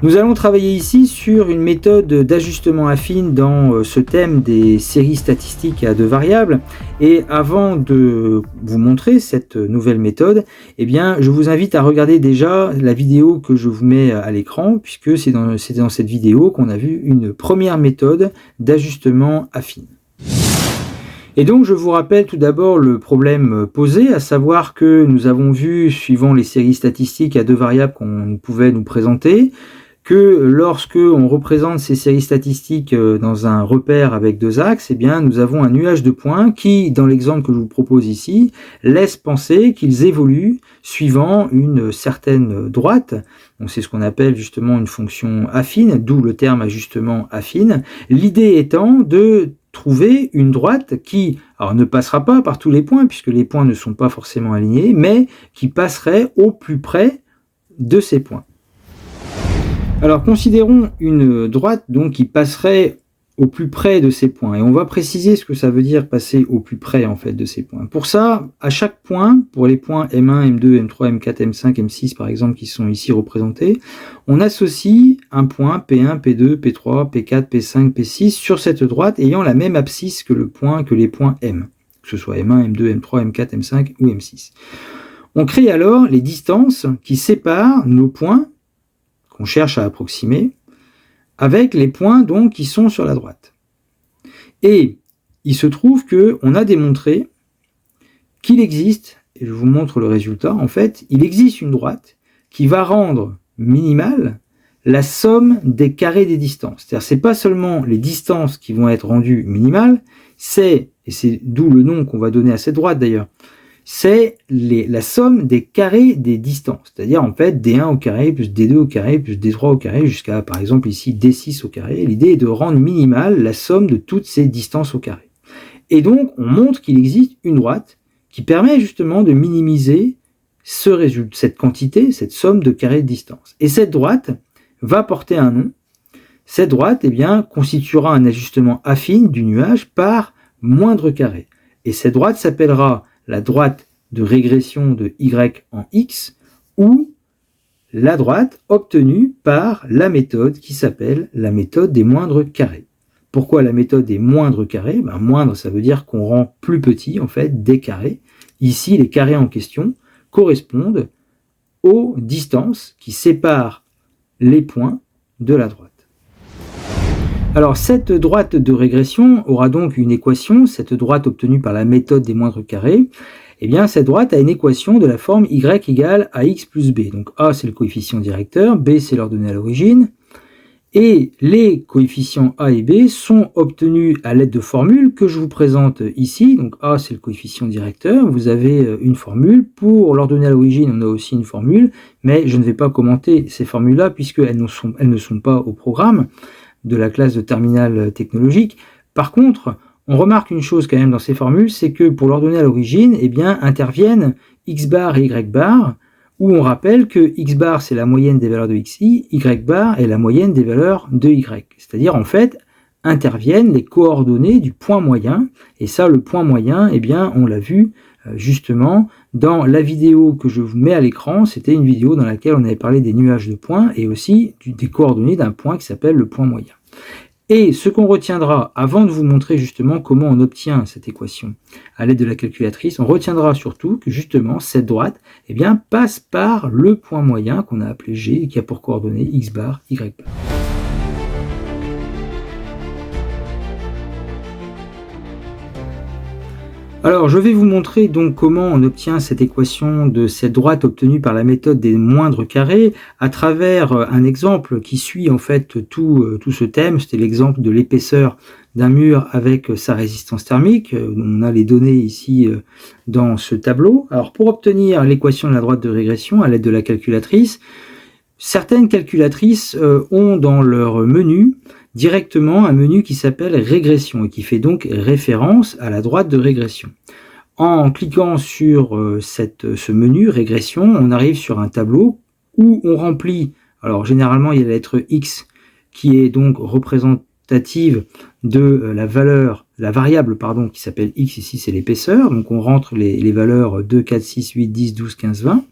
Nous allons travailler ici sur une méthode d'ajustement affine dans ce thème des séries statistiques à deux variables. Et avant de vous montrer cette nouvelle méthode, eh bien, je vous invite à regarder déjà la vidéo que je vous mets à l'écran, puisque c'est dans cette vidéo qu'on a vu une première méthode d'ajustement affine. Et donc je vous rappelle tout d'abord le problème posé, à savoir que nous avons vu, suivant les séries statistiques à deux variables qu'on pouvait nous présenter, que lorsque on représente ces séries statistiques dans un repère avec deux axes, eh bien nous avons un nuage de points qui, dans l'exemple que je vous propose ici, laisse penser qu'ils évoluent suivant une certaine droite. Donc c'est ce qu'on appelle justement une fonction affine, d'où le terme ajustement affine. L'idée étant de trouver une droite qui, alors, ne passera pas par tous les points, puisque les points ne sont pas forcément alignés, mais qui passerait au plus près de ces points. Alors considérons une droite donc qui passerait au plus près de ces points, et on va préciser ce que ça veut dire passer au plus près en fait de ces points. Pour ça, à chaque point, pour les points M1, M2, M3, M4, M5, M6 par exemple qui sont ici représentés, on associe un point P1, P2, P3, P4, P5, P6 sur cette droite ayant la même abscisse que les points M, que ce soit M1, M2, M3, M4, M5 ou M6. On crée alors les distances qui séparent nos points qu'on cherche à approximer, avec les points donc qui sont sur la droite. Et il se trouve qu'on a démontré qu'il existe, et je vous montre le résultat, en fait, il existe une droite qui va rendre minimale la somme des carrés des distances. C'est-à-dire c'est pas seulement les distances qui vont être rendues minimales, et c'est d'où le nom qu'on va donner à cette droite d'ailleurs, c'est la somme des carrés des distances, c'est-à-dire en fait D1 au carré plus D2 au carré plus D3 au carré jusqu'à par exemple ici D6 au carré. L'idée est de rendre minimale la somme de toutes ces distances au carré. Et donc on montre qu'il existe une droite qui permet justement de minimiser cette quantité, cette somme de carrés de distance. Et cette droite va porter un nom. Cette droite constituera un ajustement affine du nuage par moindre carré. Et cette droite s'appellera la droite de régression de y en x, ou la droite obtenue par la méthode qui s'appelle la méthode des moindres carrés. Pourquoi la méthode des moindres carrés ? Moindre, ça veut dire qu'on rend plus petit en fait des carrés. Ici, les carrés en question correspondent aux distances qui séparent les points de la droite. Alors cette droite de régression aura donc une équation, cette droite obtenue par la méthode des moindres carrés, cette droite a une équation de la forme y égale à x plus b. Donc a c'est le coefficient directeur, b c'est l'ordonnée à l'origine, et les coefficients a et b sont obtenus à l'aide de formules que je vous présente ici. Donc a c'est le coefficient directeur, vous avez une formule, pour l'ordonnée à l'origine on a aussi une formule, mais je ne vais pas commenter ces formules-là puisqu'elles ne sont pas au programme de la classe de terminale technologique. Par contre, on remarque une chose quand même dans ces formules, c'est que pour l'ordonnée à l'origine, interviennent x bar et y bar, où on rappelle que x bar c'est la moyenne des valeurs de xi, y bar est la moyenne des valeurs de y. C'est-à-dire en fait, interviennent les coordonnées du point moyen, et ça le point moyen, on l'a vu justement dans la vidéo que je vous mets à l'écran. C'était une vidéo dans laquelle on avait parlé des nuages de points et aussi des coordonnées d'un point qui s'appelle le point moyen. Et ce qu'on retiendra, avant de vous montrer justement comment on obtient cette équation à l'aide de la calculatrice, on retiendra surtout que justement cette droite passe par le point moyen qu'on a appelé G et qui a pour coordonnées x bar, y bar. Alors, je vais vous montrer donc comment on obtient cette équation de cette droite obtenue par la méthode des moindres carrés à travers un exemple qui suit en fait tout ce thème. C'était l'exemple de l'épaisseur d'un mur avec sa résistance thermique. On a les données ici dans ce tableau. Alors, pour obtenir l'équation de la droite de régression à l'aide de la calculatrice, certaines calculatrices ont dans leur menu directement un menu qui s'appelle régression et qui fait donc référence à la droite de régression. En cliquant sur ce menu régression, on arrive sur un tableau où on remplit, alors généralement il y a la lettre X qui est donc représentée représentative de la variable qui s'appelle x, ici c'est l'épaisseur, donc on rentre les valeurs 2, 4, 6, 8, 10, 12, 15, 20.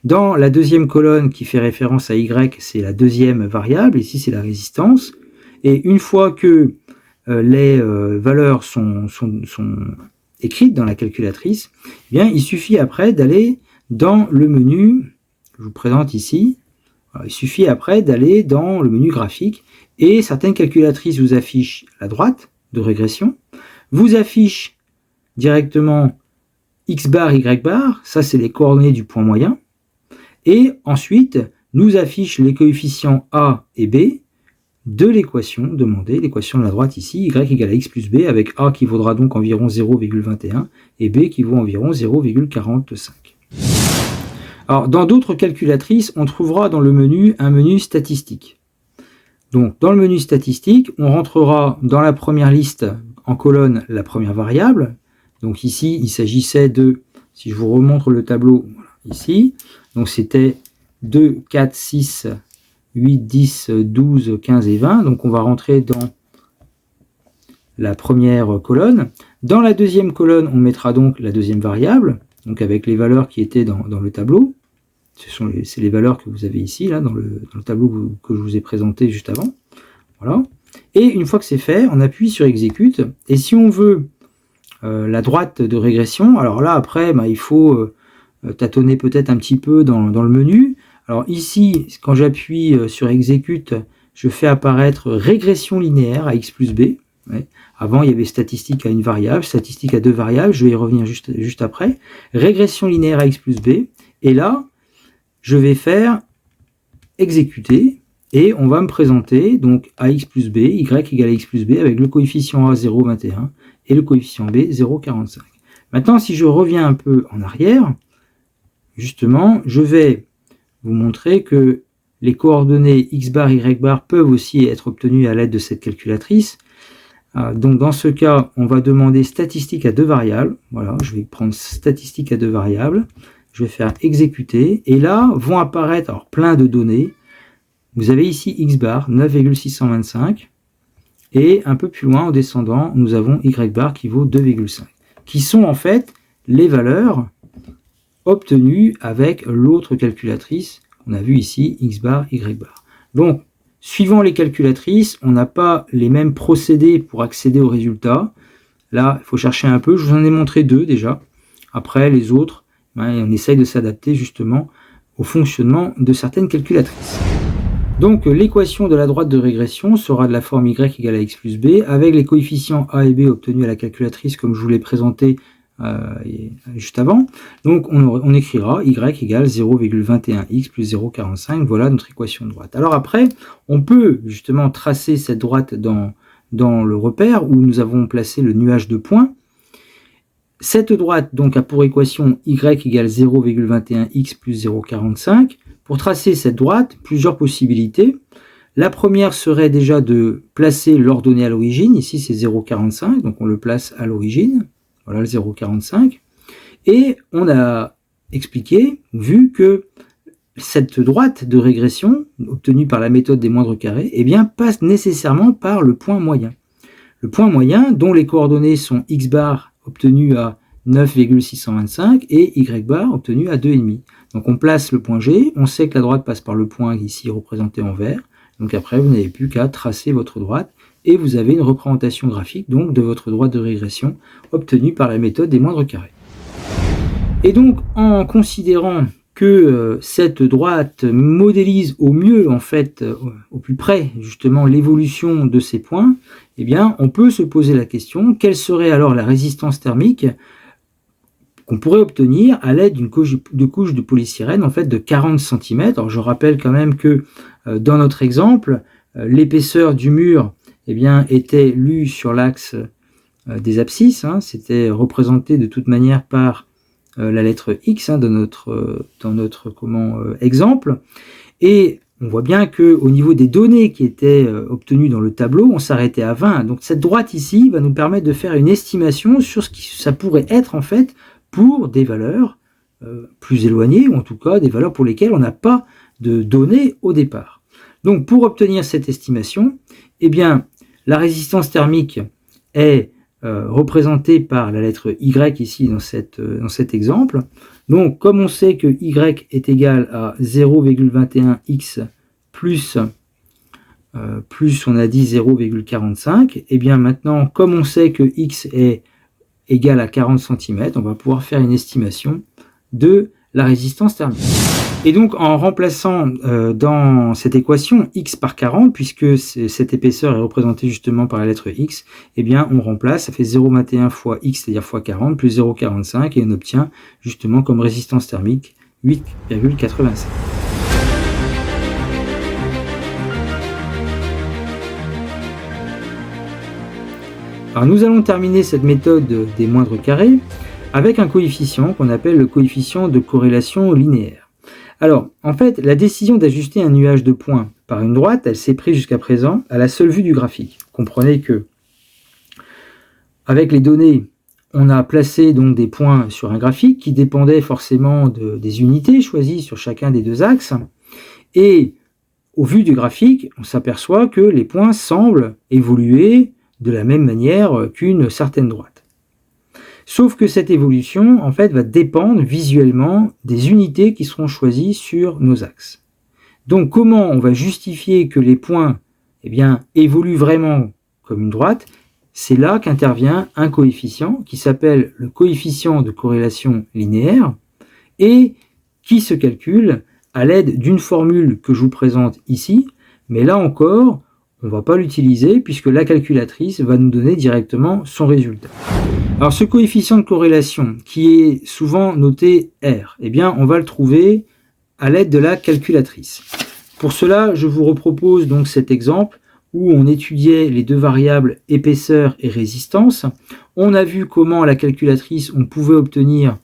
Dans la deuxième colonne qui fait référence à y, c'est la deuxième variable, ici c'est la résistance, et une fois que les valeurs sont écrites dans la calculatrice, eh bien, il suffit après d'aller dans le menu, je vous présente ici, il suffit après d'aller dans le menu graphique, et certaines calculatrices vous affichent la droite de régression, vous affichent directement x bar, y bar, ça c'est les coordonnées du point moyen, et ensuite nous affiche les coefficients a et b de l'équation demandée, l'équation de la droite ici, y égale à x plus b, avec a qui vaudra donc environ 0,21 et b qui vaut environ 0,45. Alors, dans d'autres calculatrices, on trouvera dans le menu un menu statistique. Donc, dans le menu statistique, on rentrera dans la première liste en colonne la première variable. Donc ici, il s'agissait de, si je vous remontre le tableau, voilà, ici, donc c'était 2, 4, 6, 8, 10, 12, 15 et 20. Donc on va rentrer dans la première colonne. Dans la deuxième colonne, on mettra donc la deuxième variable, donc avec les valeurs qui étaient dans le tableau. C'est les valeurs que vous avez ici, là, dans le tableau que je vous ai présenté juste avant. Voilà. Et une fois que c'est fait, on appuie sur Exécute. Et si on veut la droite de régression, alors là, après, il faut tâtonner peut-être un petit peu dans le menu. Alors ici, quand j'appuie sur Exécute, je fais apparaître régression linéaire à x plus b. Ouais. Avant, il y avait statistique à une variable, statistique à deux variables, je vais y revenir juste après. Régression linéaire à x plus b. Et là, je vais faire exécuter et on va me présenter donc ax plus b, y égale à x plus b avec le coefficient a 0,21 et le coefficient b 0,45. Maintenant, si je reviens un peu en arrière, justement, je vais vous montrer que les coordonnées x bar, y bar peuvent aussi être obtenues à l'aide de cette calculatrice. Donc dans ce cas, on va demander statistique à deux variables. Voilà, je vais prendre statistique à deux variables. Je vais faire exécuter. Et là, vont apparaître alors, plein de données. Vous avez ici x bar, 9,625. Et un peu plus loin, en descendant, nous avons y bar qui vaut 2,5. Qui sont en fait les valeurs obtenues avec l'autre calculatrice qu'on a vu ici, x bar, y bar. Donc, suivant les calculatrices, on n'a pas les mêmes procédés pour accéder aux résultats. Là, il faut chercher un peu. Je vous en ai montré deux déjà. Après, les autres, on essaye de s'adapter justement au fonctionnement de certaines calculatrices. Donc, l'équation de la droite de régression sera de la forme y égale à x plus b, avec les coefficients a et b obtenus à la calculatrice, comme je vous l'ai présenté juste avant. Donc, on écrira y égale 0,21x plus 0,45. Voilà notre équation de droite. Alors après, on peut justement tracer cette droite dans le repère où nous avons placé le nuage de points. Cette droite donc a pour équation y égale 0,21x plus 0,45. Pour tracer cette droite, plusieurs possibilités. La première serait déjà de placer l'ordonnée à l'origine. Ici, c'est 0,45, donc on le place à l'origine. Voilà le 0,45. Et on a expliqué, vu que cette droite de régression, obtenue par la méthode des moindres carrés, eh bien, passe nécessairement par le point moyen. Le point moyen, dont les coordonnées sont x bar obtenu à 9,625 et y bar obtenu à 2,5. Donc on place le point G, on sait que la droite passe par le point ici représenté en vert. Donc après, vous n'avez plus qu'à tracer votre droite et vous avez une représentation graphique donc de votre droite de régression obtenue par la méthode des moindres carrés. Et donc, en considérant que cette droite modélise au mieux, en fait, au plus près, justement, l'évolution de ces points, eh bien, on peut se poser la question, quelle serait alors la résistance thermique qu'on pourrait obtenir à l'aide d'une couche de polystyrène, en fait, de 40 cm. Alors, je rappelle quand même que, dans notre exemple, l'épaisseur du mur, eh bien, était lue sur l'axe des abscisses, hein, c'était représenté de toute manière par la lettre X dans notre exemple, et on voit bien qu'au niveau des données qui étaient obtenues dans le tableau, on s'arrêtait à 20. Donc cette droite ici va nous permettre de faire une estimation sur ce qui ça pourrait être en fait pour des valeurs plus éloignées, ou en tout cas des valeurs pour lesquelles on n'a pas de données au départ. Donc pour obtenir cette estimation, eh bien, La résistance thermique est représentée par la lettre Y ici dans cet exemple. Donc, comme on sait que Y est égal à 0,21x plus on a dit 0,45, et bien maintenant, comme on sait que x est égal à 40 cm, on va pouvoir faire une estimation de la résistance thermique. Et donc, en remplaçant dans cette équation x par 40, puisque cette épaisseur est représentée justement par la lettre x, eh bien, on remplace, ça fait 0,21 fois x, c'est-à-dire fois 40, plus 0,45, et on obtient justement comme résistance thermique 8,85. Alors, nous allons terminer cette méthode des moindres carrés avec un coefficient qu'on appelle le coefficient de corrélation linéaire. Alors, en fait, la décision d'ajuster un nuage de points par une droite, elle s'est prise jusqu'à présent à la seule vue du graphique. Comprenez que, avec les données, on a placé donc des points sur un graphique qui dépendaient forcément des unités choisies sur chacun des deux axes. Et au vu du graphique, on s'aperçoit que les points semblent évoluer de la même manière qu'une certaine droite. Sauf que cette évolution, en fait, va dépendre visuellement des unités qui seront choisies sur nos axes. Donc, comment on va justifier que les points, eh bien, évoluent vraiment comme une droite? C'est là qu'intervient un coefficient qui s'appelle le coefficient de corrélation linéaire et qui se calcule à l'aide d'une formule que je vous présente ici, mais là encore, on ne va pas l'utiliser puisque la calculatrice va nous donner directement son résultat. Alors ce coefficient de corrélation qui est souvent noté R, eh bien on va le trouver à l'aide de la calculatrice. Pour cela, je vous repropose donc cet exemple où on étudiait les deux variables épaisseur et résistance. On a vu comment à la calculatrice on pouvait obtenir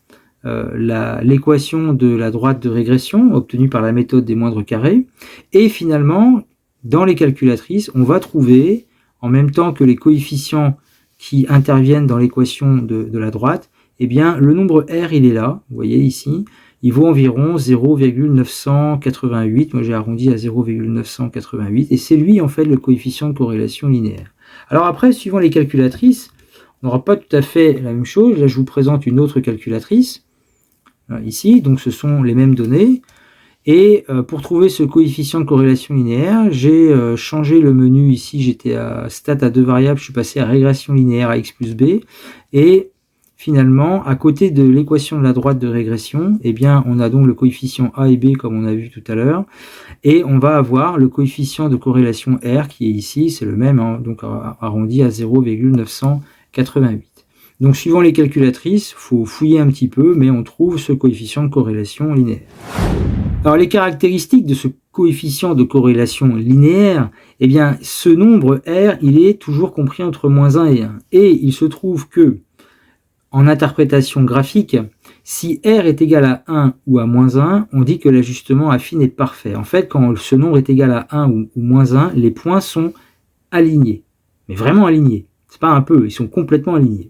l'équation de la droite de régression obtenue par la méthode des moindres carrés. Et finalement, dans les calculatrices, on va trouver, en même temps que les coefficients qui interviennent dans l'équation de la droite, eh bien, le nombre R, il est là, vous voyez ici, il vaut environ 0,988, moi j'ai arrondi à 0,988, et c'est lui en fait le coefficient de corrélation linéaire. Alors après, suivant les calculatrices, on n'aura pas tout à fait la même chose. Là, je vous présente une autre calculatrice, ici, donc ce sont les mêmes données. Et pour trouver ce coefficient de corrélation linéaire, j'ai changé le menu ici, j'étais à stat à deux variables, je suis passé à régression linéaire à x plus b, et finalement, à côté de l'équation de la droite de régression, eh bien, on a donc le coefficient a et b comme on a vu tout à l'heure, et on va avoir le coefficient de corrélation R qui est ici, c'est le même, hein, donc arrondi à 0,988. Donc suivant les calculatrices, il faut fouiller un petit peu, mais on trouve ce coefficient de corrélation linéaire. Alors les caractéristiques de ce coefficient de corrélation linéaire, eh bien ce nombre R, il est toujours compris entre -1 et 1. Et il se trouve que, en interprétation graphique, si R est égal à 1 ou à -1, on dit que l'ajustement affine est parfait. En fait, quand ce nombre est égal à 1 ou -1, les points sont alignés. Mais vraiment alignés. C'est pas un peu, ils sont complètement alignés.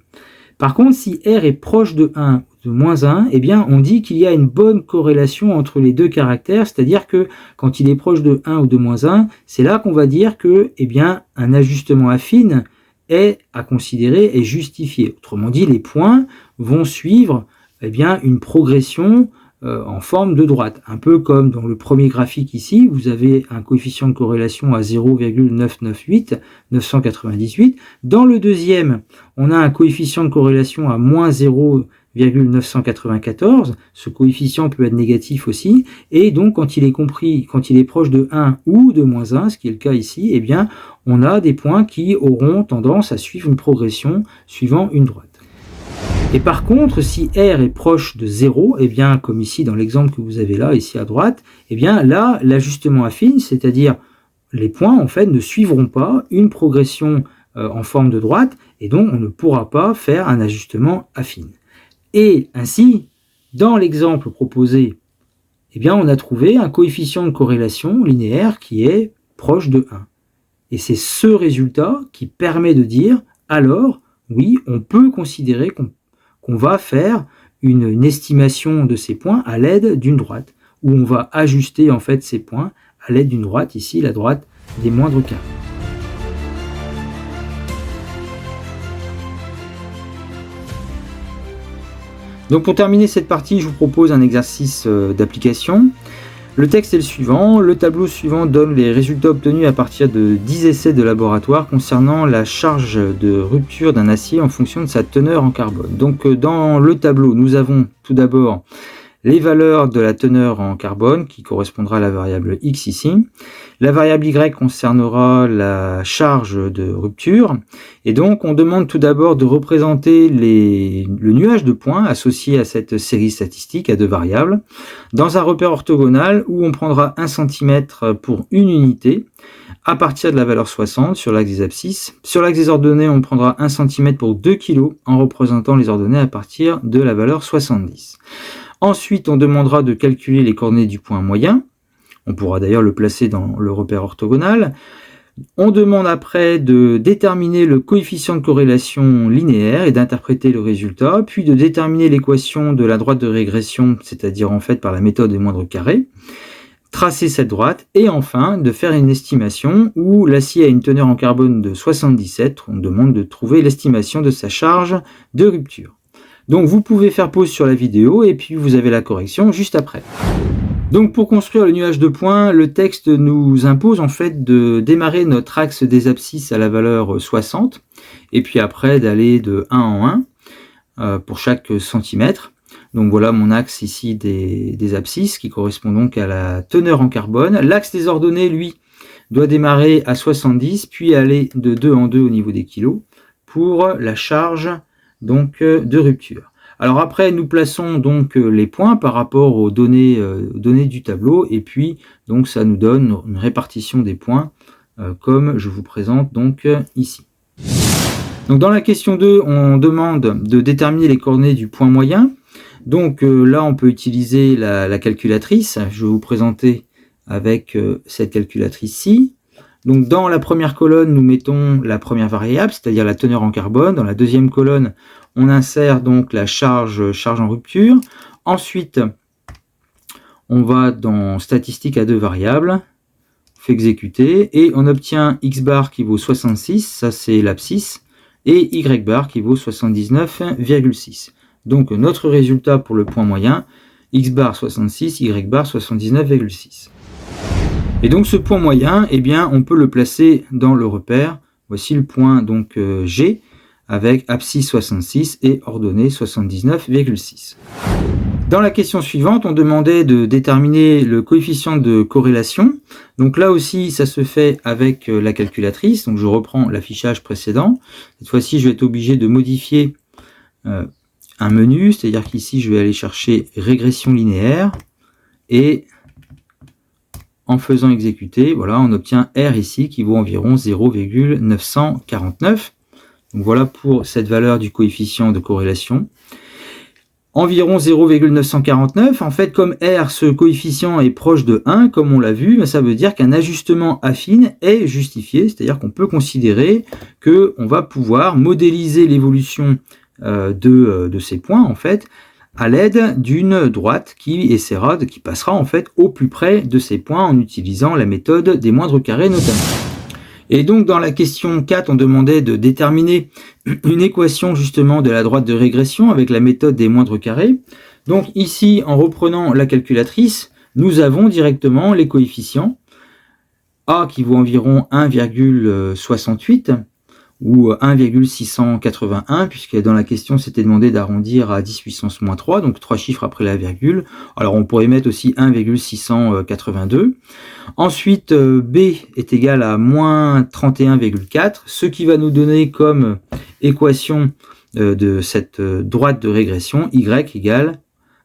Par contre, si R est proche de 1 ou de -1, eh bien, on dit qu'il y a une bonne corrélation entre les deux caractères, c'est-à-dire que quand il est proche de 1 ou de -1, c'est là qu'on va dire que, eh bien, un ajustement affine est à considérer et justifié. Autrement dit, les points vont suivre, eh bien, une progression en forme de droite. Un peu comme dans le premier graphique ici, vous avez un coefficient de corrélation à 0,998. Dans le deuxième, on a un coefficient de corrélation à -0,994. Ce coefficient peut être négatif aussi. Et donc, quand il est proche de 1 ou de -1, ce qui est le cas ici, eh bien, on a des points qui auront tendance à suivre une progression suivant une droite. Et par contre, si R est proche de 0, eh bien, comme ici dans l'exemple que vous avez là, ici à droite, eh bien là, l'ajustement affine, c'est-à-dire les points en fait ne suivront pas une progression en forme de droite, et donc on ne pourra pas faire un ajustement affine. Et ainsi, dans l'exemple proposé, eh bien, on a trouvé un coefficient de corrélation linéaire qui est proche de 1. Et c'est ce résultat qui permet de dire, alors, oui, on peut considérer qu'on va faire une estimation de ces points à l'aide d'une droite, où on va ajuster en fait ces points à l'aide d'une droite, ici la droite des moindres carrés. Donc pour terminer cette partie, je vous propose un exercice d'application. Le texte est le suivant. Le tableau suivant donne les résultats obtenus à partir de 10 essais de laboratoire concernant la charge de rupture d'un acier en fonction de sa teneur en carbone. Donc dans le tableau, nous avons tout d'abord les valeurs de la teneur en carbone qui correspondra à la variable X ici. La variable Y concernera la charge de rupture. Et donc on demande tout d'abord de représenter le nuage de points associé à cette série statistique à deux variables dans un repère orthogonal où on prendra 1 cm pour une unité à partir de la valeur 60 sur l'axe des abscisses. Sur l'axe des ordonnées, on prendra 1 cm pour 2 kg en représentant les ordonnées à partir de la valeur 70. Ensuite, on demandera de calculer les coordonnées du point moyen. On pourra d'ailleurs le placer dans le repère orthogonal. On demande après de déterminer le coefficient de corrélation linéaire et d'interpréter le résultat, puis de déterminer l'équation de la droite de régression, c'est-à-dire en fait par la méthode des moindres carrés, tracer cette droite, et enfin de faire une estimation où l'acier a une teneur en carbone de 77. On demande de trouver l'estimation de sa charge de rupture. Donc vous pouvez faire pause sur la vidéo et puis vous avez la correction juste après. Donc pour construire le nuage de points, le texte nous impose en fait de démarrer notre axe des abscisses à la valeur 60 et puis après d'aller de 1 en 1 pour chaque centimètre. Donc voilà mon axe ici des abscisses qui correspond donc à la teneur en carbone. L'axe des ordonnées, lui, doit démarrer à 70 puis aller de 2 en 2 au niveau des kilos pour la charge donc de rupture. Alors après, nous plaçons donc les points par rapport aux données du tableau et puis donc ça nous donne une répartition des points comme je vous présente donc ici. Donc dans la question 2, on demande de déterminer les coordonnées du point moyen. Donc là, on peut utiliser la calculatrice. Je vais vous présenter avec cette calculatrice-ci. Donc dans la première colonne, nous mettons la première variable, c'est-à-dire la teneur en carbone. Dans la deuxième colonne, on insère donc la charge en rupture. Ensuite, on va dans statistiques à deux variables, on fait exécuter, et on obtient x bar qui vaut 66, ça c'est l'abscisse, et y bar qui vaut 79,6. Donc notre résultat pour le point moyen, x bar 66, y bar 79,6. Et donc ce point moyen, eh bien, on peut le placer dans le repère. Voici le point donc G avec abscisse 66 et ordonnée 79,6. Dans la question suivante, on demandait de déterminer le coefficient de corrélation. Donc là aussi, ça se fait avec la calculatrice. Donc je reprends l'affichage précédent. Cette fois-ci, je vais être obligé de modifier un menu, c'est-à-dire qu'ici, je vais aller chercher régression linéaire et en faisant exécuter, voilà, on obtient R ici qui vaut environ 0,949. Donc voilà pour cette valeur du coefficient de corrélation. Environ 0,949. En fait, comme R, ce coefficient est proche de 1, comme on l'a vu, ça veut dire qu'un ajustement affine est justifié, c'est-à-dire qu'on peut considérer qu'on va pouvoir modéliser l'évolution de ces points, en fait, à l'aide d'une droite qui passera en fait au plus près de ces points en utilisant la méthode des moindres carrés notamment. Et donc dans la question 4, on demandait de déterminer une équation justement de la droite de régression avec la méthode des moindres carrés. Donc ici, en reprenant la calculatrice, nous avons directement les coefficients. A qui vaut environ 1,68 ou 1,681, puisque dans la question c'était demandé d'arrondir à 10 puissance moins 3, donc 3 chiffres après la virgule. Alors on pourrait mettre aussi 1,682. Ensuite, B est égal à moins 31,4, ce qui va nous donner comme équation de cette droite de régression, Y égale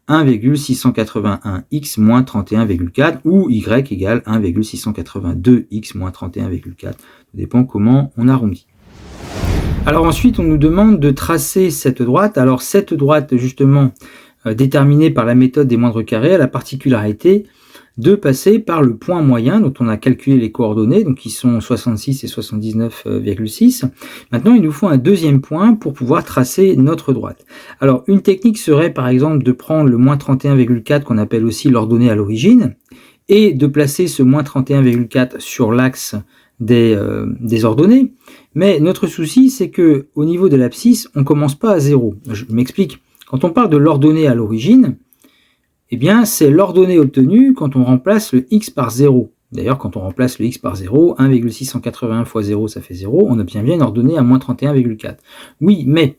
1,681x moins 31,4 ou Y égale 1,682x moins 31,4. Ça dépend comment on arrondit. Alors ensuite, on nous demande de tracer cette droite. Alors cette droite, justement, déterminée par la méthode des moindres carrés, a la particularité de passer par le point moyen dont on a calculé les coordonnées, donc qui sont 66 et 79,6. Maintenant, il nous faut un deuxième point pour pouvoir tracer notre droite. Alors une technique serait par exemple de prendre le moins 31,4 qu'on appelle aussi l'ordonnée à l'origine et de placer ce moins 31,4 sur l'axe des ordonnées. Mais notre souci, c'est que au niveau de l'abscisse, on commence pas à 0. Je m'explique. Quand on parle de l'ordonnée à l'origine, eh bien, c'est l'ordonnée obtenue quand on remplace le x par 0. D'ailleurs, quand on remplace le x par 0, 1,681 fois 0, ça fait 0, on obtient bien une ordonnée à moins 31,4. Oui, mais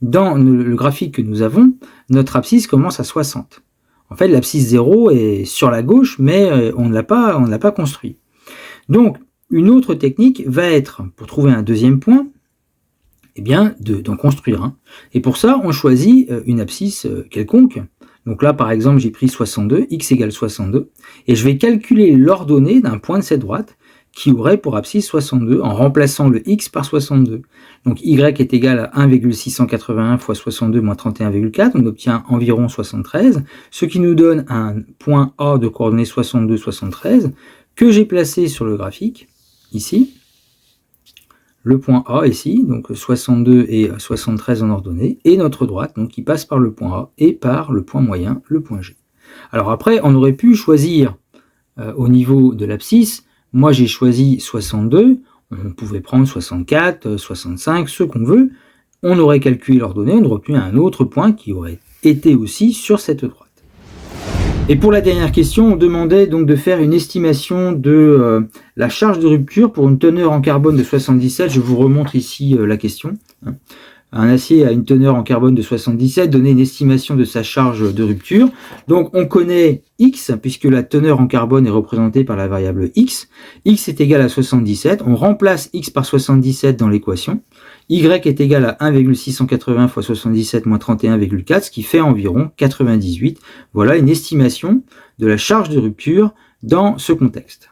dans le graphique que nous avons, notre abscisse commence à 60. En fait, l'abscisse 0 est sur la gauche, mais on ne l'a pas construit. Donc, une autre technique va être, pour trouver un deuxième point, eh bien, d'en construire un. Et pour ça, on choisit une abscisse quelconque. Donc là, par exemple, j'ai pris 62, x égale 62, et je vais calculer l'ordonnée d'un point de cette droite qui aurait pour abscisse 62 en remplaçant le x par 62. Donc y est égal à 1,681 fois 62 moins 31,4, on obtient environ 73, ce qui nous donne un point A de coordonnées 62, 73, que j'ai placé sur le graphique, ici. Le point A ici, donc 62 et 73 en ordonnée, et notre droite, donc qui passe par le point A et par le point moyen, le point G. Alors après, on aurait pu choisir au niveau de l'abscisse, moi j'ai choisi 62, on pouvait prendre 64, 65, ce qu'on veut, on aurait calculé l'ordonnée, on aurait obtenu un autre point qui aurait été aussi sur cette droite. Et pour la dernière question, on demandait donc de faire une estimation de la charge de rupture pour une teneur en carbone de 77. Je vous remontre ici la question. Un acier a une teneur en carbone de 77, donner une estimation de sa charge de rupture. Donc on connaît x, puisque la teneur en carbone est représentée par la variable x. X est égal à 77, on remplace x par 77 dans l'équation. Y est égal à 1,680 fois 77 moins 31,4, ce qui fait environ 98. Voilà une estimation de la charge de rupture dans ce contexte.